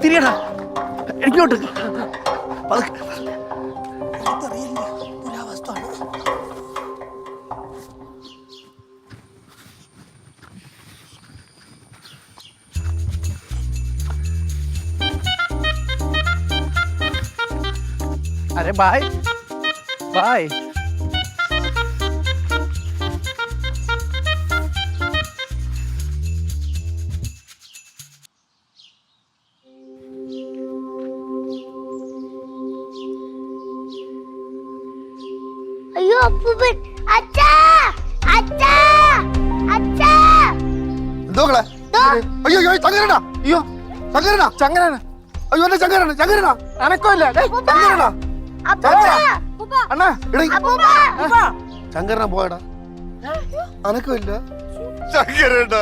തിരിയടാ എനിക്കോട്ട് अरे bye bye അയ്യോ അപ്പൂപ്പൻ അച്ഛാ അച്ഛാ അച്ഛാ എന്തോകളെ അയ്യോ അയ്യോ ചങ്ങരനാ അയ്യോ ചങ്ങരനാ ചങ്ങനാണ് അയ്യോ എന്നെ ചങ്ങരനാ അനക്കമില്ല ചങ്ങരനാ അണ്ണാ ചങ്കരനാ പോയടാ അനക്കമില്ല ചങ്കരനാ